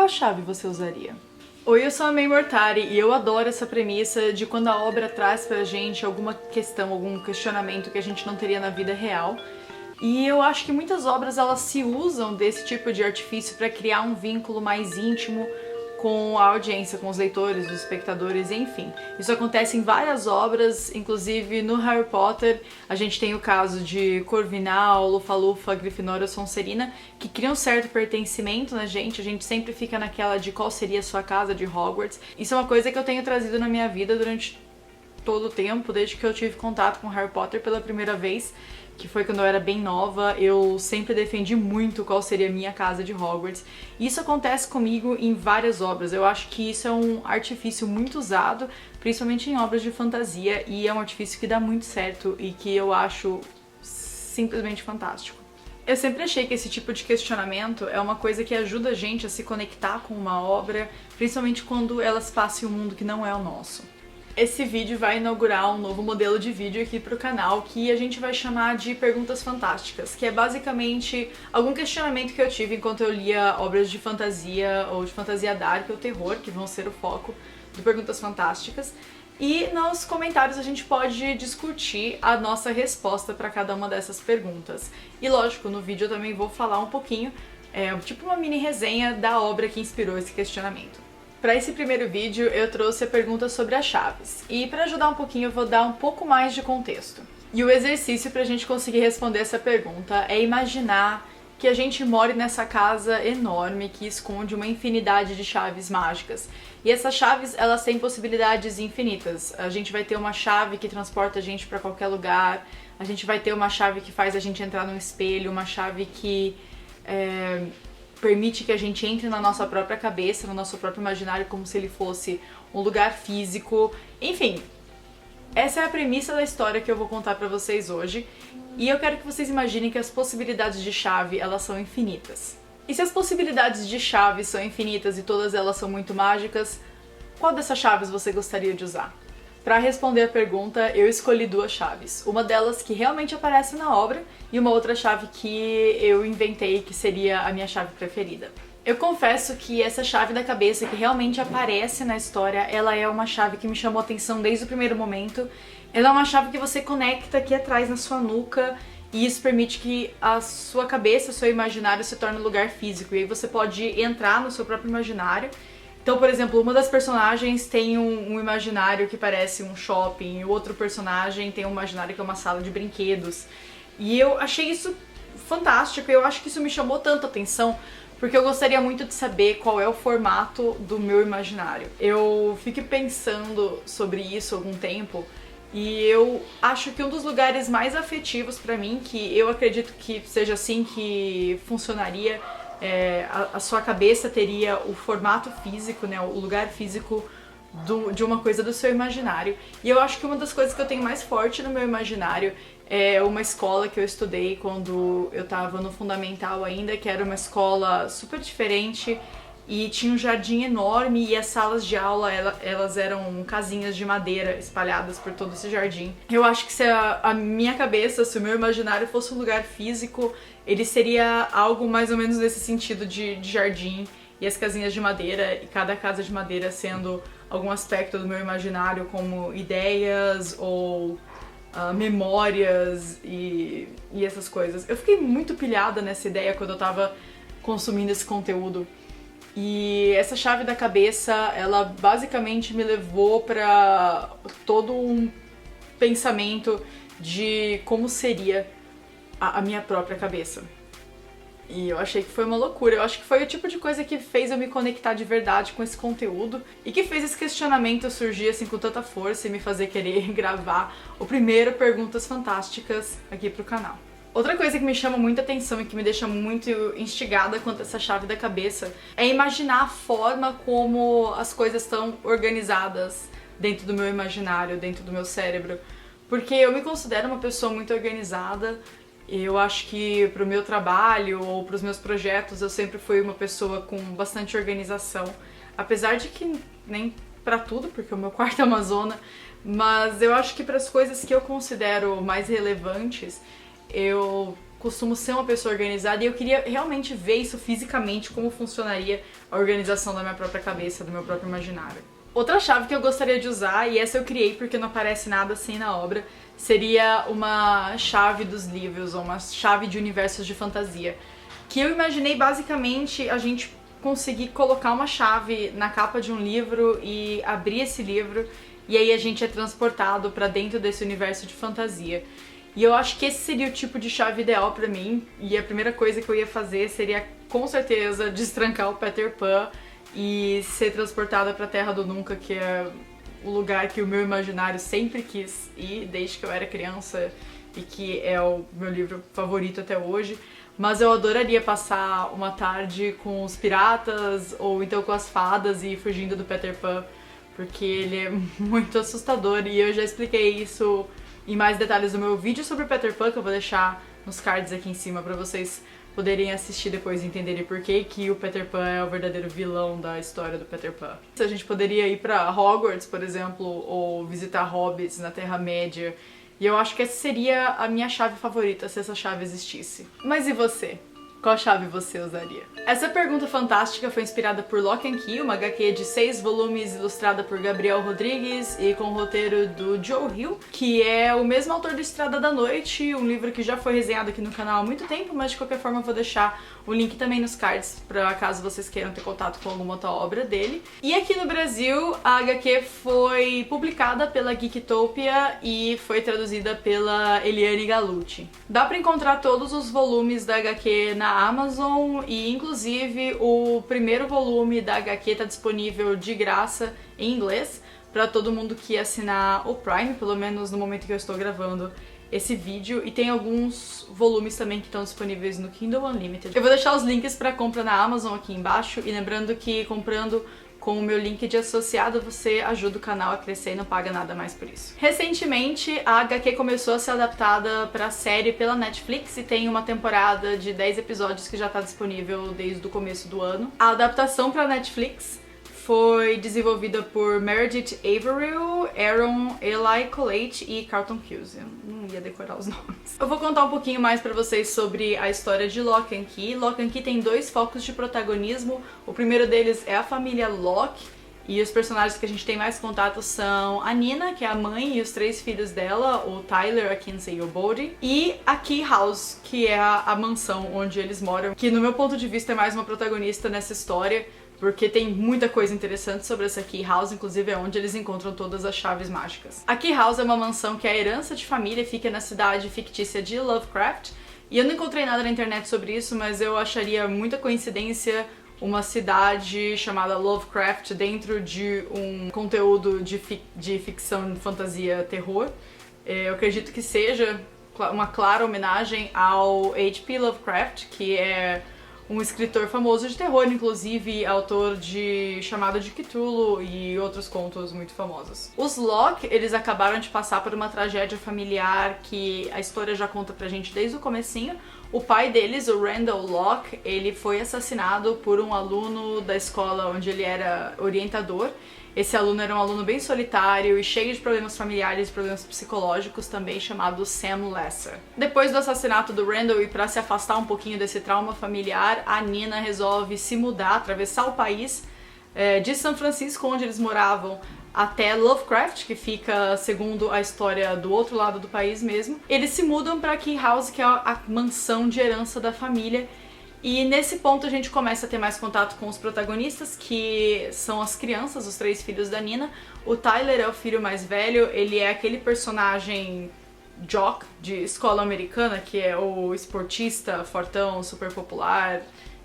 qual chave você usaria? Oi, eu sou a May Mortari e eu adoro essa premissa de quando a obra traz pra gente alguma questão, algum questionamento que a gente não teria na vida real. E eu acho que muitas obras elas se usam desse tipo de artifício para criar um vínculo mais íntimo com a audiência, com os leitores, os espectadores, enfim. Isso acontece em várias obras, inclusive no Harry Potter, a gente tem o caso de Corvinal, Lufa-Lufa, Grifinória, Sonserina, que criam um certo pertencimento na gente, a gente sempre fica naquela de qual seria a sua casa de Hogwarts. Isso é uma coisa que eu tenho trazido na minha vida durante todo o tempo, desde que eu tive contato com Harry Potter pela primeira vez, que foi quando eu era bem nova. Eu sempre defendi muito qual seria a minha casa de Hogwarts. E isso acontece comigo em várias obras. Eu acho que isso é um artifício muito usado, principalmente em obras de fantasia, e é um artifício que dá muito certo e que eu acho simplesmente fantástico. Eu sempre achei que esse tipo de questionamento é uma coisa que ajuda a gente a se conectar com uma obra, principalmente quando ela se passa em um mundo que não é o nosso. Esse vídeo vai inaugurar um novo modelo de vídeo aqui pro canal que a gente vai chamar de Perguntas Fantásticas, que é basicamente algum questionamento que eu tive enquanto eu lia obras de fantasia ou de fantasia dark ou terror, que vão ser o foco do Perguntas Fantásticas. E nos comentários a gente pode discutir a nossa resposta para cada uma dessas perguntas. E lógico, no vídeo eu também vou falar um pouquinho, tipo uma mini resenha da obra que inspirou esse questionamento. Para esse primeiro vídeo eu trouxe a pergunta sobre as chaves, e para ajudar um pouquinho eu vou dar um pouco mais de contexto. E o exercício para a gente conseguir responder essa pergunta é imaginar que a gente mora nessa casa enorme que esconde uma infinidade de chaves mágicas. E essas chaves, elas têm possibilidades infinitas. A gente vai ter uma chave que transporta a gente para qualquer lugar, a gente vai ter uma chave que faz a gente entrar num espelho, uma chave que permite que a gente entre na nossa própria cabeça, no nosso próprio imaginário, como se ele fosse um lugar físico. Enfim, essa é a premissa da história que eu vou contar pra vocês hoje, e eu quero que vocês imaginem que as possibilidades de chave, elas são infinitas. E se as possibilidades de chave são infinitas e todas elas são muito mágicas, qual dessas chaves você gostaria de usar? Para responder a pergunta, eu escolhi duas chaves. Uma delas que realmente aparece na obra e uma outra chave que eu inventei que seria a minha chave preferida. Eu confesso que essa chave da cabeça que realmente aparece na história, ela é uma chave que me chamou a atenção desde o primeiro momento. Ela é uma chave que você conecta aqui atrás na sua nuca e isso permite que a sua cabeça, o seu imaginário se torne um lugar físico. E aí você pode entrar no seu próprio imaginário. Então, por exemplo, uma das personagens tem um imaginário que parece um shopping, e o outro personagem tem um imaginário que é uma sala de brinquedos. E eu achei isso fantástico, e eu acho que isso me chamou tanto a atenção, porque eu gostaria muito de saber qual é o formato do meu imaginário. Eu fiquei pensando sobre isso há algum tempo, e eu acho que um dos lugares mais afetivos pra mim, que eu acredito que seja assim que funcionaria, a sua cabeça teria o formato físico, né, o lugar físico de uma coisa do seu imaginário. E eu acho que uma das coisas que eu tenho mais forte no meu imaginário é uma escola que eu estudei quando eu tava no fundamental ainda, que era uma escola super diferente e tinha um jardim enorme e as salas de aula, elas eram casinhas de madeira espalhadas por todo esse jardim. Eu acho que se a minha cabeça, se o meu imaginário fosse um lugar físico, ele seria algo mais ou menos nesse sentido de jardim e as casinhas de madeira, e cada casa de madeira sendo algum aspecto do meu imaginário, como ideias ou memórias e essas coisas. Eu fiquei muito pilhada nessa ideia quando eu tava consumindo esse conteúdo. E essa chave da cabeça, ela basicamente me levou pra todo um pensamento de como seria a minha própria cabeça. E eu achei que foi uma loucura. Eu acho que foi o tipo de coisa que fez eu me conectar de verdade com esse conteúdo e que fez esse questionamento surgir assim com tanta força e me fazer querer gravar o primeiro Perguntas Fantásticas aqui pro canal. Outra coisa que me chama muita atenção e que me deixa muito instigada quanto a essa chave da cabeça é imaginar a forma como as coisas estão organizadas dentro do meu imaginário, dentro do meu cérebro. Porque eu me considero uma pessoa muito organizada. Eu acho que pro meu trabalho ou pros meus projetos eu sempre fui uma pessoa com bastante organização. Apesar de que nem pra tudo, porque o meu quarto é uma zona, mas eu acho que para as coisas que eu considero mais relevantes, eu costumo ser uma pessoa organizada e eu queria realmente ver isso fisicamente, como funcionaria a organização da minha própria cabeça, do meu próprio imaginário. Outra chave que eu gostaria de usar, e essa eu criei porque não aparece nada assim na obra, seria uma chave dos livros, ou uma chave de universos de fantasia. Que eu imaginei basicamente a gente conseguir colocar uma chave na capa de um livro e abrir esse livro, e aí a gente é transportado pra dentro desse universo de fantasia. E eu acho que esse seria o tipo de chave ideal pra mim, e a primeira coisa que eu ia fazer seria com certeza destrancar o Peter Pan e ser transportada pra Terra do Nunca, que é o lugar que o meu imaginário sempre quis ir desde que eu era criança e que é o meu livro favorito até hoje. Mas eu adoraria passar uma tarde com os piratas ou então com as fadas e ir fugindo do Peter Pan, porque ele é muito assustador e eu já expliquei isso em mais detalhes no meu vídeo sobre o Peter Pan, que eu vou deixar nos cards aqui em cima pra vocês poderem assistir depois e entenderem por que o Peter Pan é o verdadeiro vilão da história do Peter Pan. A gente poderia ir pra Hogwarts, por exemplo, ou visitar hobbits na Terra-média, e eu acho que essa seria a minha chave favorita, se essa chave existisse. Mas e você? Qual chave você usaria? Essa pergunta fantástica foi inspirada por Lock and Key, uma HQ de 6 volumes ilustrada por Gabriel Rodrigues e com o roteiro do Joe Hill, que é o mesmo autor do Estrada da Noite, um livro que já foi resenhado aqui no canal há muito tempo, mas de qualquer forma eu vou deixar o link também nos cards, pra caso vocês queiram ter contato com alguma outra obra dele. E aqui no Brasil, a HQ foi publicada pela Geektopia e foi traduzida pela Eliane Galucci. Dá pra encontrar todos os volumes da HQ na Amazon e inclusive o primeiro volume da HQ tá disponível de graça em inglês pra todo mundo que assinar o Prime, pelo menos no momento que eu estou gravando esse vídeo, e tem alguns volumes também que estão disponíveis no Kindle Unlimited. Eu vou deixar os links pra compra na Amazon aqui embaixo, e lembrando que comprando com o meu link de associado você ajuda o canal a crescer e não paga nada mais por isso. Recentemente, a HQ começou a ser adaptada pra série pela Netflix e tem uma temporada de 10 episódios que já tá disponível desde o começo do ano. A adaptação pra Netflix foi desenvolvida por Meredith Averill, Aaron Eli Colette e Carlton Cuse. Eu não ia decorar os nomes. Eu vou contar um pouquinho mais pra vocês sobre a história de Lock and Key. Lock and Key tem 2 focos de protagonismo. O primeiro deles é a família Locke, e os personagens que a gente tem mais contato são a Nina, que é a mãe, e os 3 filhos dela, o Tyler, a Kinsey e o Bodhi, e a Key House, que é a mansão onde eles moram, que no meu ponto de vista é mais uma protagonista nessa história, porque tem muita coisa interessante sobre essa Key House, inclusive é onde eles encontram todas as chaves mágicas. A Key House é uma mansão que é a herança de família, fica na cidade fictícia de Lovecraft, e eu não encontrei nada na internet sobre isso, mas eu acharia muita coincidência uma cidade chamada Lovecraft dentro de um conteúdo de ficção, fantasia, terror. Eu acredito que seja uma clara homenagem ao H.P. Lovecraft, que é um escritor famoso de terror, inclusive autor de Chamado de Cthulhu e outros contos muito famosos. Os Locke, eles acabaram de passar por uma tragédia familiar que a história já conta pra gente desde o comecinho. O pai deles, o Randall Locke, ele foi assassinado por um aluno da escola onde ele era orientador. Esse aluno era um aluno bem solitário e cheio de problemas familiares e problemas psicológicos também, chamado Sam Lesser. Depois do assassinato do Randall e para se afastar um pouquinho desse trauma familiar, a Nina resolve se mudar, atravessar o país de São Francisco, onde eles moravam, até Lovecraft, que fica, segundo a história, do outro lado do país mesmo. Eles se mudam para Key House, que é a mansão de herança da família. E nesse ponto a gente começa a ter mais contato com os protagonistas, que são as crianças, os 3 filhos da Nina. O Tyler é o filho mais velho, ele é aquele personagem jock de escola americana, que é o esportista, fortão, super popular.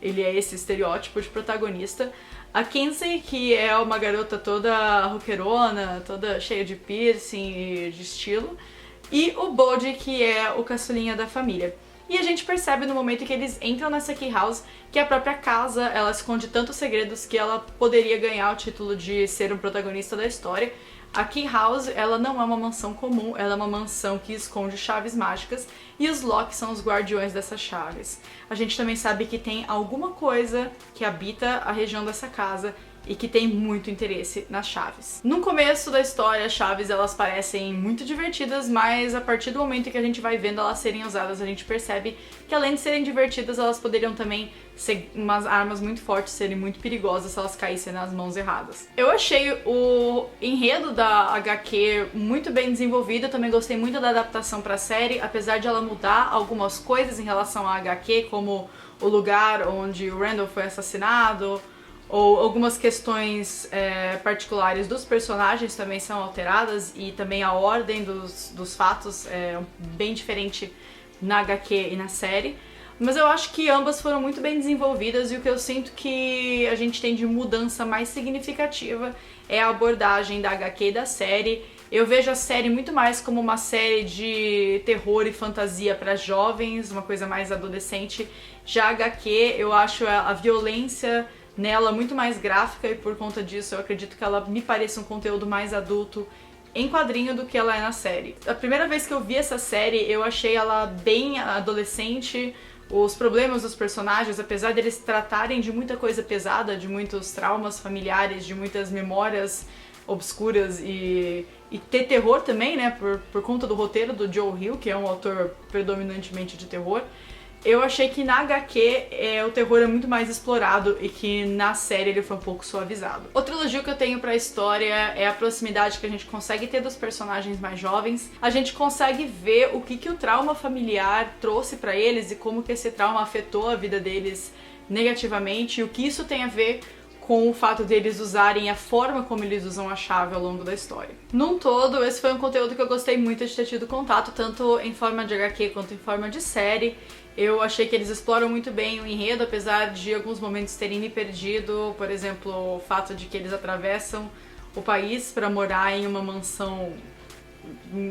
Ele é esse estereótipo de protagonista. A Kinsey, que é uma garota toda roqueirona, toda cheia de piercing e de estilo. E o Bodhi, que é o caçulinha da família. E a gente percebe no momento em que eles entram nessa Key House que a própria casa, ela esconde tantos segredos que ela poderia ganhar o título de ser um protagonista da história. A Key House, ela não é uma mansão comum, ela é uma mansão que esconde chaves mágicas e os Locke são os guardiões dessas chaves. A gente também sabe que tem alguma coisa que habita a região dessa casa e que tem muito interesse nas chaves. No começo da história, as chaves elas parecem muito divertidas, mas a partir do momento em que a gente vai vendo elas serem usadas, a gente percebe que além de serem divertidas, elas poderiam também ser umas armas muito fortes, serem muito perigosas se elas caíssem nas mãos erradas. Eu achei o enredo da HQ muito bem desenvolvido, eu também gostei muito da adaptação para a série, apesar de ela mudar algumas coisas em relação à HQ, como o lugar onde o Randall foi assassinado, ou algumas questões particulares dos personagens também são alteradas e também a ordem dos fatos é bem diferente na HQ e na série. Mas eu acho que ambas foram muito bem desenvolvidas e o que eu sinto que a gente tem de mudança mais significativa é a abordagem da HQ e da série. Eu vejo a série muito mais como uma série de terror e fantasia para jovens, uma coisa mais adolescente. Já a HQ, eu acho a violência nela muito mais gráfica e por conta disso eu acredito que ela me pareça um conteúdo mais adulto em quadrinho do que ela é na série. A primeira vez que eu vi essa série eu achei ela bem adolescente, os problemas dos personagens, apesar deles tratarem de muita coisa pesada, de muitos traumas familiares, de muitas memórias obscuras e ter terror também, né, por conta do roteiro do Joe Hill, que é um autor predominantemente de terror. Eu achei que na HQ o terror é muito mais explorado e que na série ele foi um pouco suavizado. Outro elogio que eu tenho pra história é a proximidade que a gente consegue ter dos personagens mais jovens. A gente consegue ver o que o trauma familiar trouxe pra eles e como que esse trauma afetou a vida deles negativamente e o que isso tem a ver com o fato deles usarem a forma como eles usam a chave ao longo da história. Num todo, esse foi um conteúdo que eu gostei muito de ter tido contato, tanto em forma de HQ quanto em forma de série. Eu achei que eles exploram muito bem o enredo, apesar de alguns momentos terem me perdido, por exemplo, o fato de que eles atravessam o país para morar em uma mansão.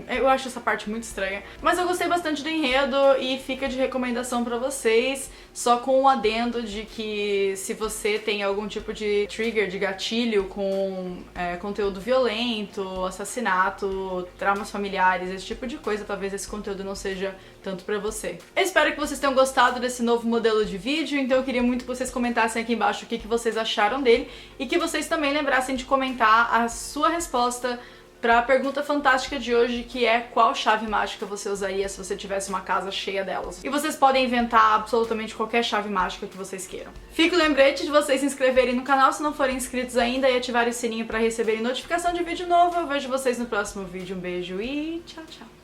Eu acho essa parte muito estranha. Mas eu gostei bastante do enredo e fica de recomendação pra vocês, só com um adendo de que se você tem algum tipo de trigger, de gatilho com conteúdo violento, assassinato, traumas familiares, esse tipo de coisa, talvez esse conteúdo não seja tanto pra você. Eu espero que vocês tenham gostado desse novo modelo de vídeo, então eu queria muito que vocês comentassem aqui embaixo o que vocês acharam dele e que vocês também lembrassem de comentar a sua resposta para a pergunta fantástica de hoje, que é qual chave mágica você usaria se você tivesse uma casa cheia delas. E vocês podem inventar absolutamente qualquer chave mágica que vocês queiram. Fica o lembrete de vocês se inscreverem no canal se não forem inscritos ainda e ativarem o sininho para receberem notificação de vídeo novo. Eu vejo vocês no próximo vídeo. Um beijo e tchau, tchau.